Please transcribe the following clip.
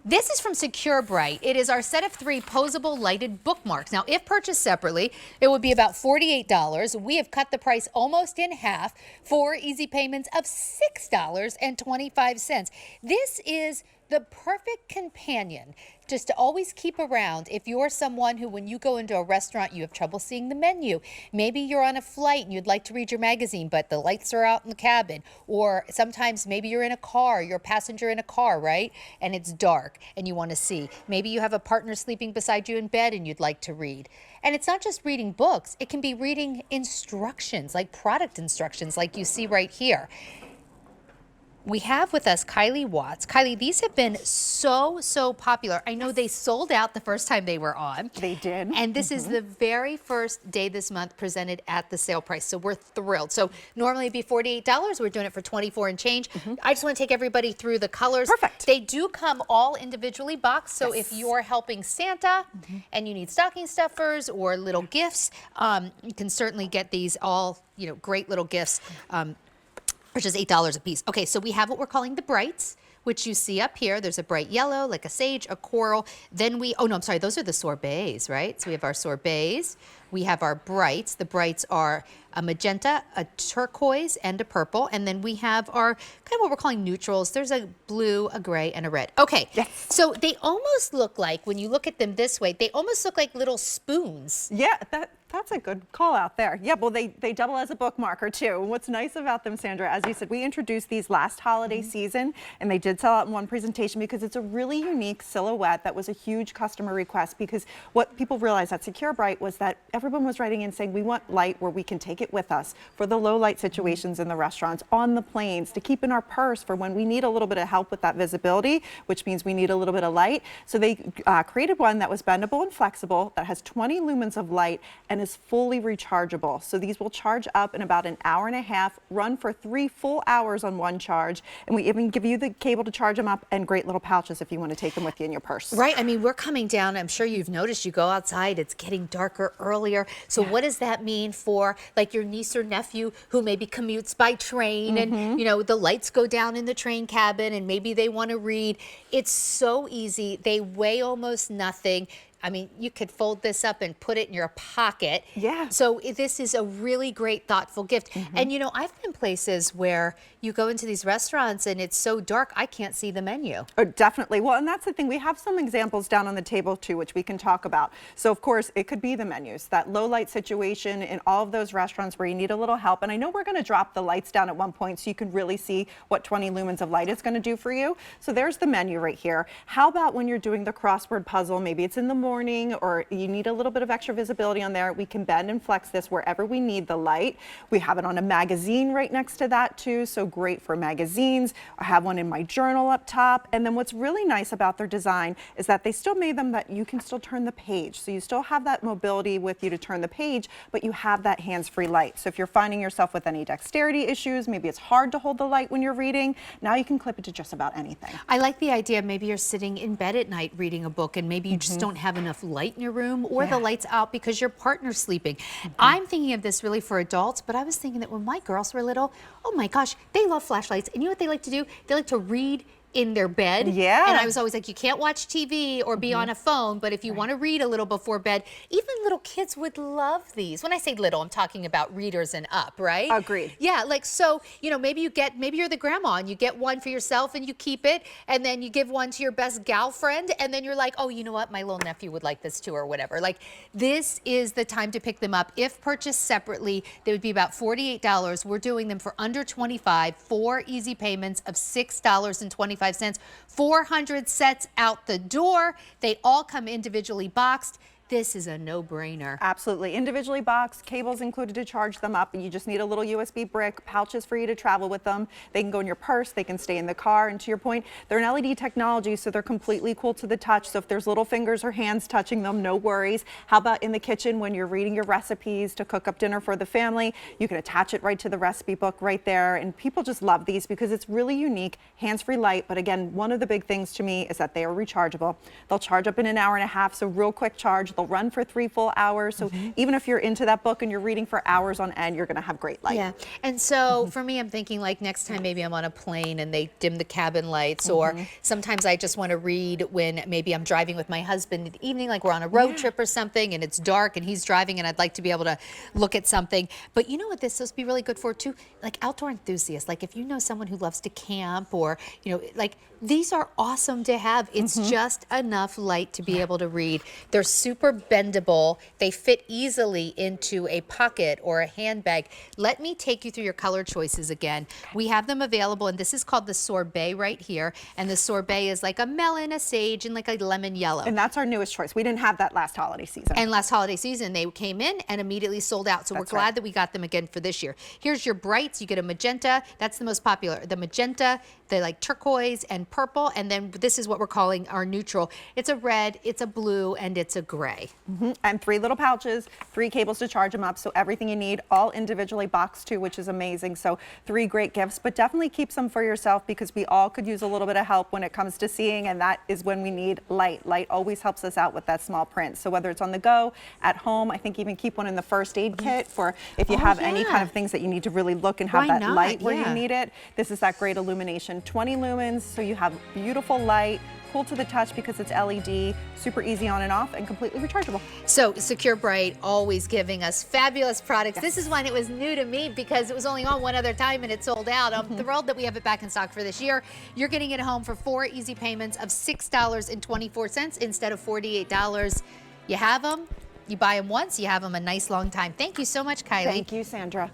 This is from SecureBrite. It is our set of 3 Poseable lighted bookmarks. Now, if purchased separately, it would be about $48. We have cut the price almost in half for easy payments of $6.25. This is the perfect companion just to always keep around if you're someone who, when you go into a restaurant, you have trouble seeing the menu. Maybe you're on a flight and you'd like to read your magazine, but the lights are out in the cabin. Or sometimes maybe you're in a car, you're a passenger in a car, right? And it's dark and you want to see. Maybe you have a partner sleeping beside you in bed and you'd like to read. And it's not just reading books, it can be reading instructions, like product instructions, like you see right here. We have with us Kylie Watts. Kylie, these have been so popular. I know they sold out the first time they were on. They did. And this is the very first day this month presented at the sale price. So we're thrilled. So normally it'd be $48. We're doing it for $24 and change. I just want to take everybody through the colors. Perfect. They do come all individually boxed. So if you're helping Santa and you need stocking stuffers or little gifts, you can certainly get these all, great little gifts. Which is $8 a piece. Okay, so we have what we're calling the brights, which you see up here. There's a bright yellow, like a sage, a coral. Then those are the sorbets, right? So we have our sorbets. We have our brights. The brights are a magenta, a turquoise, and a purple. And then we have our kind of what we're calling neutrals. There's a blue, a gray, and a red. Okay, so they almost look like, when you look at them this way, they almost look like little spoons. Yeah, that's a good call out there. Yeah, well, they double as a bookmarker too. What's nice about them, Sandra, as you said, we introduced these last holiday season, and they did sell out in one presentation because it's a really unique silhouette that was a huge customer request, because what people realized at SecureBrite was that everyone was writing in saying, we want light where we can take it with us for the low light situations in the restaurants, on the planes, to keep in our purse for when we need a little bit of help with that visibility, which means we need a little bit of light. So they created one that was bendable and flexible, that has 20 lumens of light, and is fully rechargeable. So these will charge up in about an hour and a half, run for 3 full hours on one charge, and we even give you the cable to charge them up, and great little pouches if you want to take them with you in your purse. Right, I mean, we're coming down, I'm sure you've noticed, you go outside, it's getting darker earlier. So what does that mean for like your niece or nephew who maybe commutes by train and the lights go down in the train cabin and maybe they want to read? It's so easy. They weigh almost nothing. I mean, you could fold this up and put it in your pocket. Yeah. So this is a really great, thoughtful gift. And I've been places where you go into these restaurants and it's so dark, I can't see the menu. Oh, definitely. Well, and that's the thing. We have some examples down on the table too, which we can talk about. So of course, it could be the menus, that low light situation in all of those restaurants where you need a little help. And I know we're going to drop the lights down at one point so you can really see what 20 lumens of light is going to do for you. So there's the menu right here. How about when you're doing the crossword puzzle, maybe it's in the morning or you need a little bit of extra visibility on there, we can bend and flex this wherever we need the light. We have it on a magazine right next to that too, so great for magazines. I have one in my journal up top. And then what's really nice about their design is that they still made them that you can still turn the page. So you still have that mobility with you to turn the page, but you have that hands-free light. So if you're finding yourself with any dexterity issues, maybe it's hard to hold the light when you're reading, now you can clip it to just about anything. I like the idea, maybe you're sitting in bed at night reading a book and maybe you just don't have enough light in your room, or the lights out because your partner's sleeping. I'm thinking of this really for adults, but I was thinking that when my girls were little, oh my gosh, they love flashlights. And you know what they like to do? They like to read in their bed. Yeah. And I was always like, you can't watch TV or be on a phone, but if you want to read a little before bed, even little kids would love these. When I say little, I'm talking about readers and up, right? Agreed. Yeah, like so, maybe you're the grandma and you get one for yourself and you keep it, and then you give one to your best gal friend, and then you're like, oh, you know what? My little nephew would like this too, or whatever. Like, this is the time to pick them up. If purchased separately, they would be about $48. We're doing them for under $25, 4 easy payments of $6.25. 400 sets out the door. They all come individually boxed. This is a no-brainer. Absolutely. Individually boxed, cables included to charge them up, and you just need a little USB brick, pouches for you to travel with them. They can go in your purse, they can stay in the car, and to your point, they're an LED technology, so they're completely cool to the touch. So if there's little fingers or hands touching them, no worries. How about in the kitchen when you're reading your recipes to cook up dinner for the family? You can attach it right to the recipe book right there, and people just love these because it's really unique, hands-free light. But again, one of the big things to me is that they are rechargeable. They'll charge up in an hour and a half, so real quick charge. They'll run for 3 full hours. So even if you're into that book and you're reading for hours on end, you're going to have great light. Yeah, and so for me, I'm thinking like next time maybe I'm on a plane and they dim the cabin lights, or sometimes I just want to read when maybe I'm driving with my husband in the evening, like we're on a road trip or something, and it's dark and he's driving, and I'd like to be able to look at something. But you know what this is supposed to be really good for too? Like outdoor enthusiasts, like if you know someone who loves to camp, or like these are awesome to have. It's just enough light to be able to read. They're super bendable. They fit easily into a pocket or a handbag. Let me take you through your color choices again. We have them available, and this is called the sorbet right here. And the sorbet is like a melon, a sage, and like a lemon yellow. And that's our newest choice. We didn't have that last holiday season. And last holiday season, they came in and immediately sold out. So we're glad that we got them again for this year. Here's your brights. You get a magenta. That's the most popular. The magenta, the like turquoise and purple. And then this is what we're calling our neutral. It's a red, it's a blue, and it's a gray. And 3 little pouches, 3 cables to charge them up. So everything you need, all individually boxed too, which is amazing. So 3 great gifts, but definitely keep some for yourself, because we all could use a little bit of help when it comes to seeing. And that is when we need light. Light always helps us out with that small print. So whether it's on the go, at home, I think even keep one in the first aid kit for if you have any kind of things that you need to really look and have that light where you need it. This is that great illumination, 20 lumens, so you have beautiful light, cool to the touch because it's LED, super easy on and off, and completely rechargeable. So SecureBrite always giving us fabulous products. This is one, it was new to me because it was only on one other time and it sold out. I'm thrilled that we have it back in stock for this year. You're getting it home for 4 easy payments of $6.24 instead of $48. You have them, you buy them once, you have them a nice long time. Thank you so much, Kylie. Thank you, Sandra.